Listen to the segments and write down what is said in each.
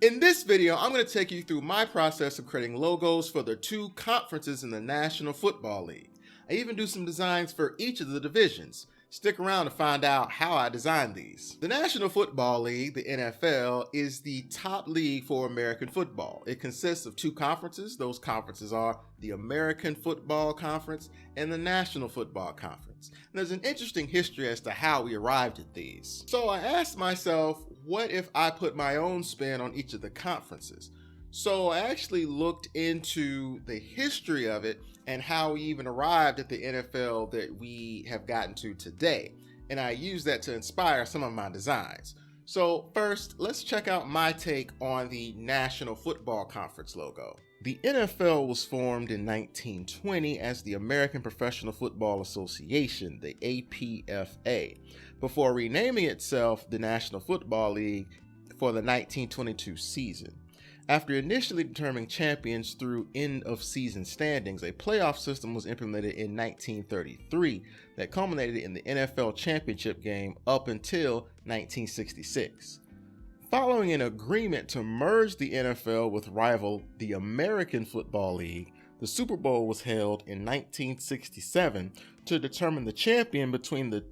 In this video, I'm going to take you through my process of creating logos for the two conferences in the National Football League. I even do some designs for each of the divisions. Stick around to find out how I designed these. The National Football League, the NFL, is the top league for American football. It consists of two conferences. Those conferences are the American Football Conference and the National Football Conference. And there's an interesting history as to how we arrived at these. So I asked myself, what if I put my own spin on each of the conferences? So I actually looked into the history of it and how we even arrived at the NFL that we have gotten to today. And I used that to inspire some of my designs. So first, let's check out my take on the National Football Conference logo. The NFL was formed in 1920 as the American Professional Football Association, the APFA, before renaming itself the National Football League for the 1922 season. After initially determining champions through end-of-season standings, a playoff system was implemented in 1933 that culminated in the NFL championship game up until 1966. Following an agreement to merge the NFL with rival the American Football League, the Super Bowl was held in 1967 to determine the champion between the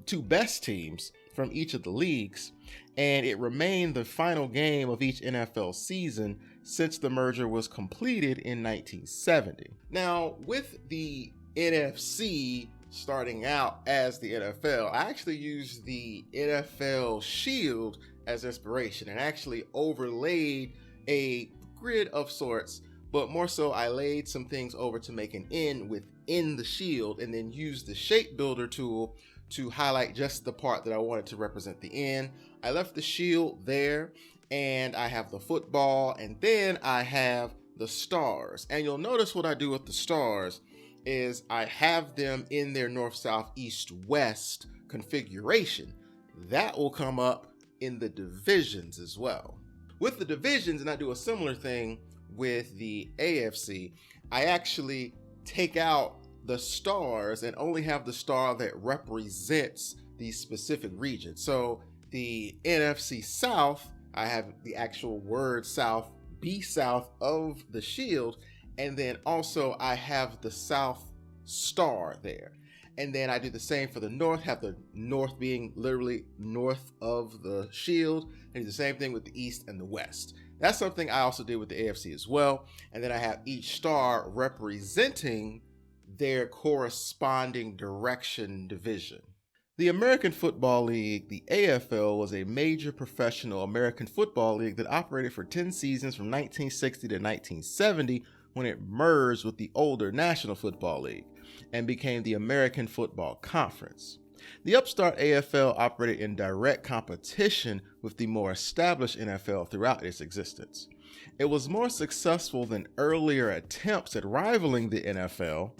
two best teams from each of the leagues, and it remained the final game of each NFL season since the merger was completed in 1970. Now, with the NFC starting out as the NFL, I actually used the NFL shield as inspiration and actually overlaid a grid of sorts, but more so I laid some things over to make an N within the shield and then used the shape builder tool to highlight just the part that I wanted to represent the N. I left the shield there, and I have the football, and then I have the stars. And you'll notice what I do with the stars is I have them in their north, south, east, west configuration. That will come up in the divisions as well. With the divisions, and I do a similar thing with the AFC, I actually take out the stars and only have the star that represents the specific region. So the NFC South, I have the actual word South be south of the shield, and then also I have the South star there. And then I do the same for the North, have the North being literally north of the shield, and do the same thing with the East and the West. That's something I also did with the AFC as well. And then I have each star representing their corresponding direction division. The American Football League, the AFL, was a major professional American football league that operated for 10 seasons from 1960 to 1970 when it merged with the older National Football League and became the American Football Conference. The upstart AFL operated in direct competition with the more established NFL throughout its existence. It was more successful than earlier attempts at rivaling the NFL,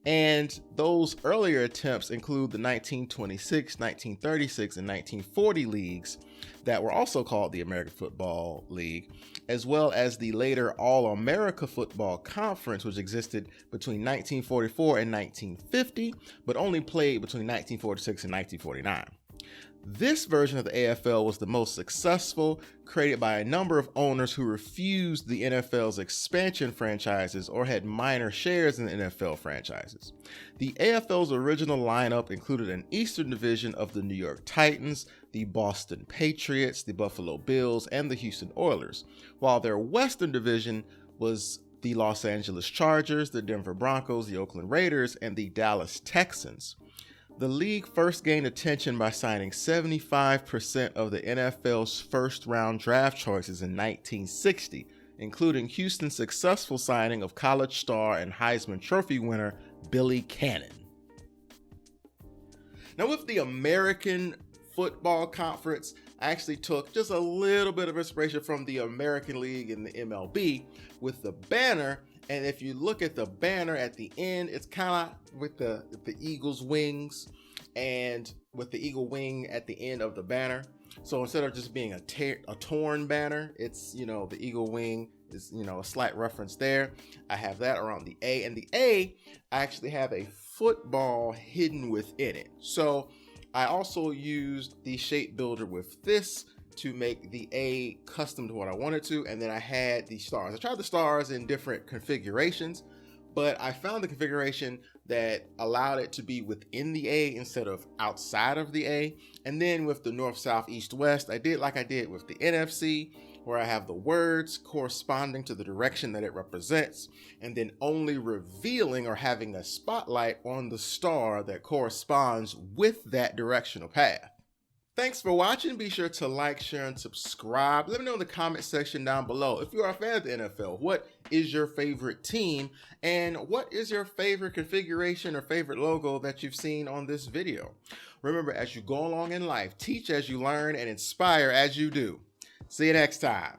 and those earlier attempts include the 1926, 1936, and 1940 leagues that were also called the American Football League, as well as the later All-America Football Conference, which existed between 1944 and 1950, but only played between 1946 and 1949. This version of the AFL was the most successful, created by a number of owners who refused the NFL's expansion franchises or had minor shares in the NFL franchises. The AFL's original lineup included an Eastern division of the New York Titans, the Boston Patriots, the Buffalo Bills, and the Houston Oilers, while their Western division was the Los Angeles Chargers, the Denver Broncos, the Oakland Raiders, and the Dallas Texans. The league first gained attention by signing 75% of the NFL's first-round draft choices in 1960, including Houston's successful signing of college star and Heisman Trophy winner Billy Cannon. Now, with the American Football Conference, I actually took just a little bit of inspiration from the American League and the MLB with the banner. And if you look at the banner at the end, it's kind of with the eagle's wings and with the eagle wing at the end of the banner. So instead of just being a torn banner, it's, the eagle wing is, a slight reference there. I have that around the A, and the A, I actually have a football hidden within it. So I also used the shape builder with this to make the A custom to what I wanted to, and then I had the stars. I tried the stars in different configurations, but I found the configuration that allowed it to be within the A instead of outside of the A. And then with the north, south, east, west, I did like I did with the NFC, where I have the words corresponding to the direction that it represents, and then only revealing or having a spotlight on the star that corresponds with that directional path. Thanks for watching. Be sure to like, share, and subscribe. Let me know in the comment section down below. If you are a fan of the NFL, what is your favorite team? And what is your favorite configuration or favorite logo that you've seen on this video? Remember, as you go along in life, teach as you learn and inspire as you do. See you next time.